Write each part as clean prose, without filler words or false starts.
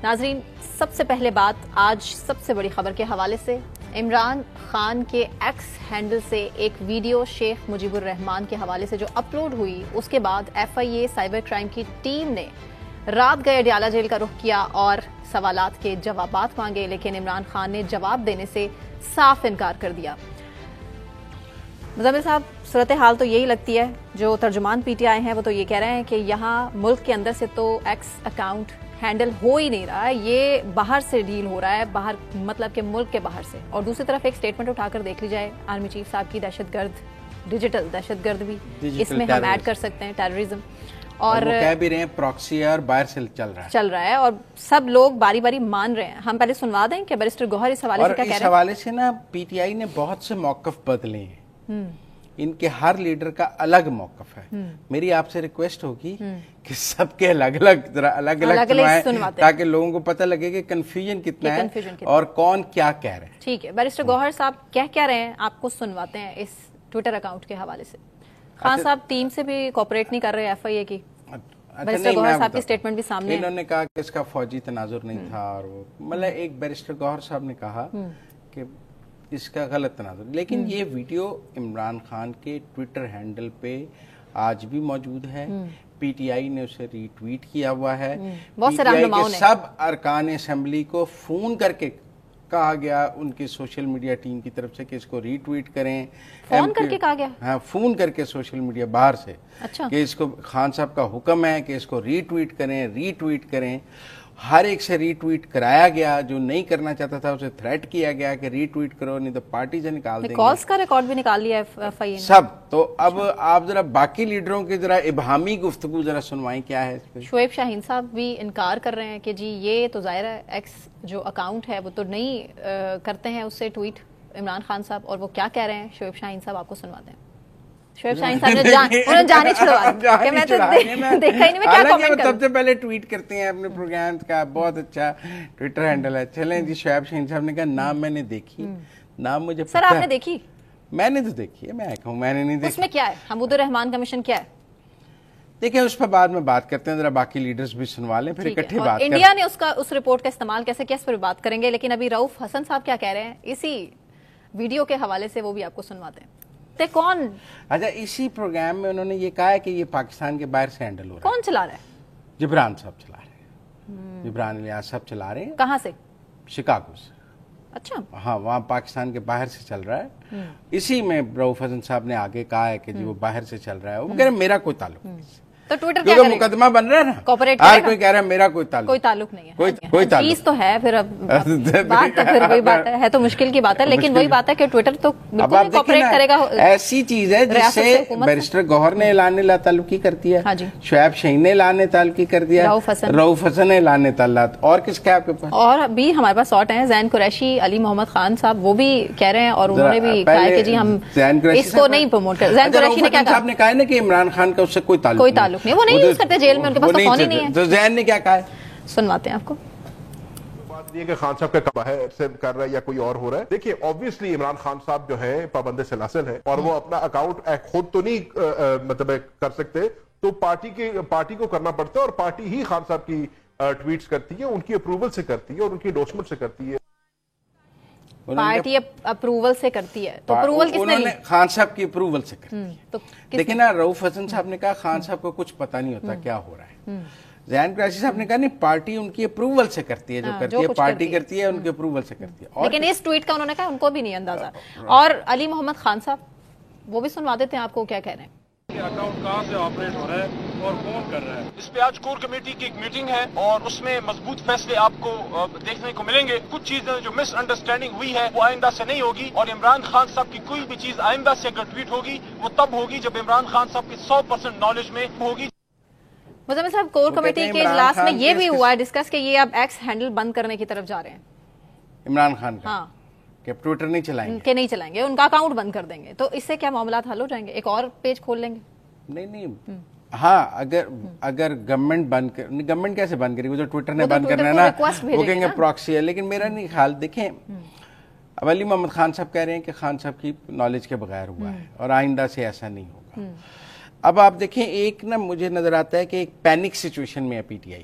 ناظرین، سب سے پہلے بات آج سب سے بڑی خبر کے حوالے سے عمران خان کے ایکس ہینڈل سے ایک ویڈیو شیخ مجیب الرحمان کے حوالے سے جو اپلوڈ ہوئی، اس کے بعد F I A cyber crime کی ٹیم نے رات گئے اڈیالہ جیل کا رخ کیا اور سوالات کے جوابات مانگے، لیکن عمران خان نے جواب دینے سے صاف انکار کر دیا۔ مزمل صاحب، صورتحال تو یہی لگتی ہے، جو ترجمان پی ٹی آئی ہیں وہ تو یہ کہہ رہے ہیں کہ یہاں ملک کے اندر سے تو ایکس اکاؤنٹ ہینڈل ہو ہی نہیں رہا ہے، یہ باہر سے ڈیل ہو رہا ہے، باہر مطلب کہ ملک کے باہر سے۔ اور دوسری طرف ایک سٹیٹمنٹ اٹھا کر دیکھ لی جائے آرمی چیف صاحب کی، دہشت گرد، ڈیجیٹل دہشت گرد بھی اس میں ہم ایڈ کر سکتے ہیں، ٹیررزم، اور وہ کہہ بھی رہے ہیں پراکسی اور باہر سے چل رہا ہے اور سب لوگ باری باری مان رہے ہیں۔ ہم پہلے سنوا دیں کہ بیرسٹر گوہر اس حوالے سے کیا کہہ رہے ہیں۔ اس حوالے سے نا پی ٹی آئی نے بہت سے موقف بدلے ہیں، ان کے ہر لیڈر کا الگ موقف ہے۔ میری آپ سے ریکویسٹ ہوگی کہ سب کے الگ الگ سنوائیں تاکہ لوگوں کو پتہ لگے کہ کنفیوژن کتنا ہے اور کون کیا کہہ رہے ہیں۔ ٹھیک ہے، بیرسٹر گوہر صاحب کیا رہے ہیں، آپ کو سنواتے ہیں اس ٹویٹر اکاؤنٹ کے حوالے سے۔ خان صاحب ٹیم سے بھی کوپریٹ نہیں کر رہے ایف آئی اے کی، بیرسٹر گوہر صاحب کی سٹیٹمنٹ بھی سامنے ہے۔ انہوں نے کہا کہ اس کا فوجی تناظر نہیں تھا، اور وہ مطلب ایک بیرسٹر گوہر صاحب نے کہا کہ اس کا غلط تناظر، لیکن یہ ویڈیو عمران خان کے ٹویٹر ہینڈل پہ آج بھی موجود ہے، پی ٹی آئی نے اسے ری ٹویٹ کیا ہوا ہے، پی ٹی آئی کے سب ارکان اسمبلی کو فون کر کے کہا گیا ان کی سوشل میڈیا ٹیم کی طرف سے کہ اس کو ری ٹویٹ کریں۔ فون کر کے کہا گیا؟ ہاں، فون کر کے سوشل میڈیا باہر سے کہ اس کو خان صاحب کا حکم ہے کہ اس کو ری ٹویٹ کریں۔ ہر ایک سے ری ٹویٹ کرایا گیا، جو نہیں کرنا چاہتا تھا اسے تھریٹ کیا گیا کہ ری ٹویٹ کرو نہیں تو پارٹی سے نکال دیں گے۔ کالز کا ریکارڈ بھی نکال لیا ایف آئی اے نے سب۔ تو اب آپ ذرا باقی لیڈروں کی ذرا ابہامی گفتگو ذرا سنوائیں، کیا ہے اس پہ؟ شعیب شاہین صاحب بھی انکار کر رہے ہیں کہ جی یہ تو ظاہر ہے ایکس جو اکاؤنٹ ہے وہ تو نہیں کرتے ہیں اس سے ٹویٹ عمران خان صاحب، اور وہ کیا کہہ رہے ہیں شعیب شاہین صاحب آپ کو سنواتے ہیں۔ شعیب شاہین صاحب نے جانے چھڑوا کہ میں تو دیکھا ہی نہیں، میں کیا کامنٹ کروں۔ سب سے پہلے ٹویٹ کرتے ہیں اپنے پروگرام کا، بہت اچھا ٹویٹر ہینڈل ہے۔ چلیں جی، شعیب شاہین صاحب نے کہا نام میں نے دیکھی، نام مجھے پتہ ہے۔ سر آپ نے دیکھی؟ میں نے تو دیکھی ہے، میں کہوں میں نے نہیں دیکھی۔ اس میں کیا ہے؟ حمود الرحمان کمیشن کیا ہے؟ دیکھیں اس پر بعد میں بات کرتے ہیں، ذرا باقی لیڈرز بھی سنوا لیں پھر اکٹھے بات کریں۔ انڈیا نے اس رپورٹ کا استعمال کیسے کیا، اس پر بات کریں گے، لیکن ابھی رؤف حسن صاحب کیا کہہ رہے ہیں اسی ویڈیو کے حوالے سے، وہ بھی آپ کو سنواتے ہیں۔ کون اچھا، اسی پروگرام میں انہوں نے یہ کہا ہے کہ یہ پاکستان کے باہر سے ہینڈل ہو رہا ہے۔ کون چلا رہا ہے؟ جبران صاحب چلا رہے ہیں، جبران الیاس صاحب چلا رہے ہیں۔ کہاں سے؟ شکاگو سے۔ اچھا، ہاں، وہاں پاکستان کے باہر سے چل رہا ہے۔ اسی میں رؤف حسن صاحب نے آگے کہا ہے کہ جی وہ باہر سے چل رہا ہے، وہ کہہ رہے ہیں میرا کوئی تعلق نہیں، تو ٹویٹر کیونکہ مقدمہ بن رہا ہے نا، ہر کوئی کہہ رہا ہے میرا کوئی تعلق نہیں ہے، کوئی تعلق چیز تو ہے، پھر اب بات تو پھر وہی بات ہے تو مشکل کی بات ہے، لیکن وہی بات ہے کہ ٹویٹر تو بالکل کوپریٹ کرے گا۔ ایسی چیز ہے جس سے بیرسٹر گوہر نے اعلان لا تعلقی کر دیا، شعیب شاہین نے اعلان تعلقی کر دیا، رؤف حسن نے اعلان تعلق، اور کس کا آپ کے پاس؟ اور بھی ہمارے پاس سارٹ ہیں، زین قریشی، علی محمد خان صاحب، وہ بھی کہہ رہے ہیں، اور انہوں نے بھی کہا کہ جی ہم اس کو نہیں پروموٹ کریں۔ زین قریشی نے کیا کہا؟ صاحب نے کہا نا کہ عمران خان کا اس سے کوئی تعلق نہیں، وہ نہیں یوز کرتے جیل میں، ان کے پاس تو فون ہی نہیں ہے۔ تو زین نے کیا کہا ہے سنواتے ہیں آپ کو۔ بات یہ کہ خان صاحب کا باہر سے کر رہا ہے یا کوئی اور ہو رہا ہے، دیکھیے اوبویسلی عمران خان صاحب جو ہے پابند سلاسل ہے، اور وہ اپنا اکاؤنٹ خود تو نہیں مطلب کر سکتے، تو پارٹی کو کرنا پڑتا ہے، اور پارٹی ہی خان صاحب کی ٹویٹس کرتی ہے، ان کی اپروول سے کرتی ہے اور ان کی انڈورسمنٹ سے کرتی ہے۔ پارٹی اپروول سے کرتی ہے، تو اپروول کس نے لی؟ خان صاحب کی اپروول سے کرتی ہے۔ لیکن رؤف حسن صاحب نے کہا خان صاحب کو کچھ پتہ نہیں ہوتا کیا ہو رہا ہے۔ زین قریشی صاحب نے کہا نہیں، پارٹی ان کی اپروول سے کرتی ہے، جو کرتی ہے پارٹی کرتی ہے، ان کی اپروول سے کرتی ہے۔ لیکن اس ٹویٹ کا انہوں نے کہا ان کو بھی نہیں اندازہ۔ اور علی محمد خان صاحب وہ بھی سنوا دیتے ہیں آپ کو کیا کہہ رہے ہیں۔ اکاؤنٹ کہاں سے آپریٹ ہو رہا ہے اور کون کر رہا ہے، اس پہ آج کور کمیٹی کی ایک میٹنگ ہے، اور اس میں مضبوط فیصلے آپ کو دیکھنے کو ملیں گے۔ کچھ چیزیں جو مس انڈرسٹینڈنگ ہوئی ہے وہ آئندہ سے نہیں ہوگی، اور عمران خان صاحب کی کوئی بھی چیز آئندہ سے اگر ٹویٹ ہوگی وہ تب ہوگی جب عمران خان صاحب کی 100% نالج میں ہوگی۔ مزمل صاحب، کور کمیٹی کے اجلاس میں یہ بھی ہوا ہے ڈسکس کہ یہ اب ایکس ہینڈل بند کرنے کی طرف جا رہے ہیں عمران خان کا، ہاں، کہ ٹویٹر نہیں چلائیں گے، کہ نہیں چلائیں گے، ان کا اکاؤنٹ بند کر دیں گے، تو اس سے کیا معاملات حل ہو جائیں گے؟ ایک اور پیج کھول لیں گے؟ نہیں، ہاں، اگر گورنمنٹ بند کر، گورنمنٹ کیسے بند کرے گی؟ وہ جو ٹویٹر نے بند کرنا ہے نا، وہ کہیں گے پراکسی ہے، لیکن میرا نہیں خیال۔ دیکھیں اب علی محمد خان صاحب کہہ رہے ہیں کہ خان صاحب کی نالج کے بغیر ہوا ہے، اور آئندہ سے ایسا نہیں ہوگا۔ اب آپ دیکھیں، ایک نا مجھے نظر آتا ہے کہ ایک پینک سچویشن میں ہے پی ٹی آئی،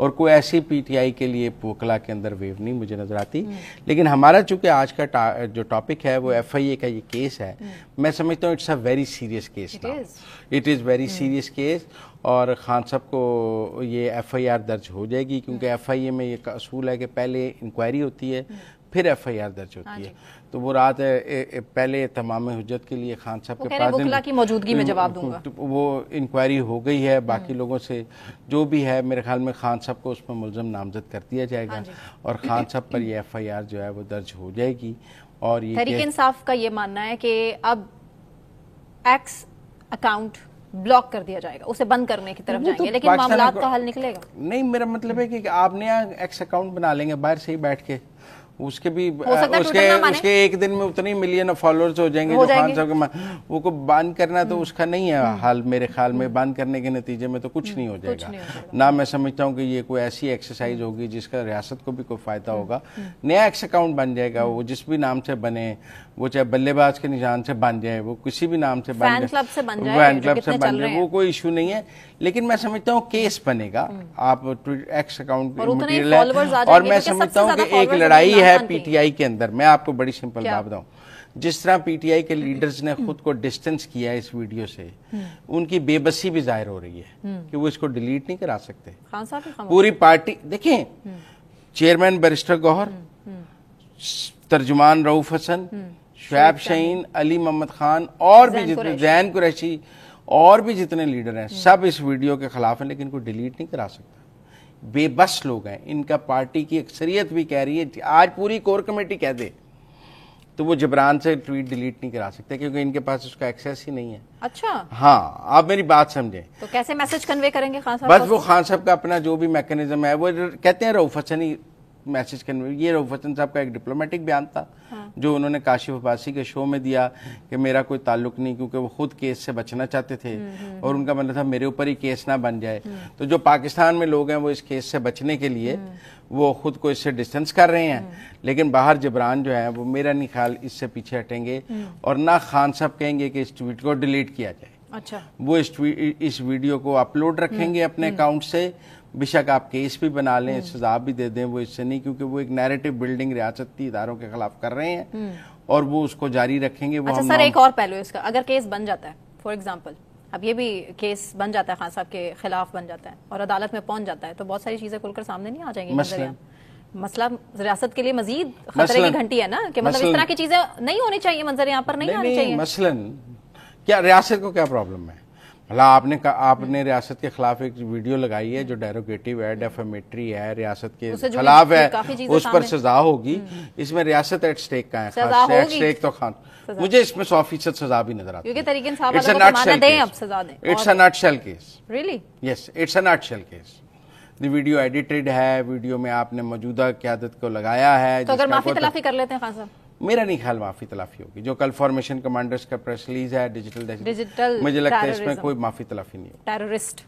اور کوئی ایسی پی ٹی آئی کے لیے وکلا کے اندر ویو نہیں مجھے نظر آتی. لیکن ہمارا چونکہ آج کا جو ٹاپک ہے وہ ایف آئی اے کا یہ کیس ہے, میں سمجھتا ہوں it's a very serious case. It is very serious case, اور خان صاحب کو یہ ایف آئی آر درج ہو جائے گی, کیونکہ ایف آئی اے میں یہ اصول ہے کہ پہلے انکوائری ہوتی ہے پھر ایف آئی آر درج ہوتی ہے. تو وہ رات پہلے تمام حجت کے لیے خان صاحب کے پاس وکلا کی موجودگی میں جواب دوں گا, وہ انکوائری ہو گئی ہے باقی لوگوں سے جو بھی ہے. میرے خیال میں خان صاحب کو اس میں ملزم نامزد کر دیا جائے گا اور خان صاحب پر یہ ایف آئی آر جو ہے وہ درج ہو جائے گی. اور یہ تحریک انصاف کا یہ ماننا ہے کہ اب ایکس اکاؤنٹ بلاک کر دیا جائے گا, اسے بند کرنے کی طرف جائیں گے, لیکن معاملات کا حل نکلے گا نہیں. میرا مطلب ہے کہ آپ نیا ایکس اکاؤنٹ بنا لیں گے باہر سے ہی بیٹھ کے, اس کے بھی اس کے ایک دن میں اتنی ملین فالوورز ہو جائیں گے جو خان صاحب کے, وہ کو بند کرنا تو اس کا نہیں ہے حال. میرے خیال میں بند کرنے کے نتیجے میں تو کچھ نہیں ہو جائے گا. نہ میں سمجھتا ہوں کہ یہ کوئی ایسی ایکسرسائز ہوگی جس کا ریاست کو بھی کوئی فائدہ ہوگا. نیا ایکس اکاؤنٹ بن جائے گا, وہ جس بھی نام سے بنے, وہ چاہے بلے باز کے نشان سے بن جائے, وہ کسی بھی نام سے بن جائے, فین کلب سے بن جائے, وہ کوئی ایشو نہیں ہے. لیکن میں سمجھتا ہوں کیس بنے گا, آپ ایکس اکاؤنٹ مٹیریل ہے. اور میں سمجھتا ہوں کہ ایک لڑائی ہے پی ٹی آئی کے اندر. میں آپ کو بڑی سمپل بات بتاؤں, جس طرح پی ٹی آئی کے لیڈرز نے خود کو ڈسٹنس کیا ہے اس ویڈیو سے, ان کی بے بسی بھی ظاہر ہو رہی ہے کہ وہ اس کو ڈیلیٹ نہیں کرا سکتے. پوری پارٹی دیکھیں, چیئرمین بیرسٹر گوہر, ترجمان رؤوف حسن, شعیب شاہین, علی محمد خان, اور بھی جتنے زین قریشی, اور بھی جتنے لیڈر ہیں, سب اس ویڈیو کے خلاف ہیں, لیکن کوئی ڈیلیٹ نہیں کرا سکتا. بے بس لوگ ہیں. ان کا پارٹی کی اکثریت بھی کہہ رہی ہے, آج پوری کور کمیٹی کہہ دے تو وہ جبران سے ٹویٹ ڈیلیٹ نہیں کرا سکتے, کیونکہ ان کے پاس اس کا ایکسیس ہی نہیں ہے. اچھا, ہاں, آپ میری بات سمجھیں. تو کیسے میسج کنوے کریں گے خان صاحب؟ بس وہ خان صاحب کا اپنا جو بھی میکینزم ہے, وہ کہتے ہیں رؤوف حسن ہی میسج کنوے. یہ رؤوف حسن صاحب کا ایک ڈپلومیٹک بیان تھا جو انہوں نے کاشف عباسی کے شو میں دیا کہ میرا کوئی تعلق نہیں, کیونکہ وہ خود کیس سے بچنا چاہتے تھے اور ان کا مطلب تھا میرے اوپر ہی کیس نہ بن جائے. تو جو پاکستان میں لوگ ہیں وہ اس کیس سے بچنے کے لیے وہ خود کو اس سے ڈسٹنس کر رہے ہیں, لیکن باہر جبران جو ہے وہ میرا نہیں خیال اس سے پیچھے ہٹیں گے, اور نہ خان صاحب کہیں گے کہ اس ٹویٹ کو ڈیلیٹ کیا جائے. اچھا, وہ اس ویڈیو کو اپلوڈ رکھیں گے اپنے اکاؤنٹ سے. بشک آپ کیس بھی بنا لیں, سزا بھی دے دیں, وہ اس سے نہیں, کیونکہ وہ ایک نیریٹو بلڈنگ ریاستی اداروں کے خلاف کر رہے ہیں اور وہ اس کو جاری رکھیں گے. وہ اچھا سر, ایک اور پہلو اس کا, اگر کیس بن جاتا ہے فار ایگزامپل, اب یہ بھی کیس بن جاتا ہے خان صاحب کے خلاف بن جاتا ہے اور عدالت میں پہنچ جاتا ہے, تو بہت ساری چیزیں کھل کر سامنے نہیں آ جائیں گی. مسئلہ ریاست کے لیے مزید خطرے کی گھنٹی ہے نا, کہ مطلب اس طرح کی چیزیں نہیں ہونی چاہیے, منظر یہاں پر نہیں آنی چاہیے. مثلاً کیا ریاست کو کیا پرابلم ہے؟ آپ نے ریاست کے خلاف ایک ویڈیو لگائی ہے جو ڈیروگیٹو ہے, ڈیفیمیٹری ہے, ریاست کے خلاف ہے, اس پر سزا ہوگی. اس میں ریاست ایٹ سٹیک کا ہے, ایٹ سٹیک تو خان, مجھے اس میں 100% سزا بھی نظر آتی ہے. It's a nutshell case. Really? Yes, it's a nutshell case. Video edited ہے, ویڈیو میں آپ نے موجودہ قیادت کو لگایا ہے. تو اگر معافی تلافی کر لیتے ہیں خان صاحب؟ میرا نہیں خیال معافی تلافی ہوگی. جو کل فارمیشن کمانڈرز کا پریس ریلیز ہے ڈیجیٹل, مجھے لگتا ہے اس میں کوئی معافی تلافی نہیں ہوگی. ٹیررسٹ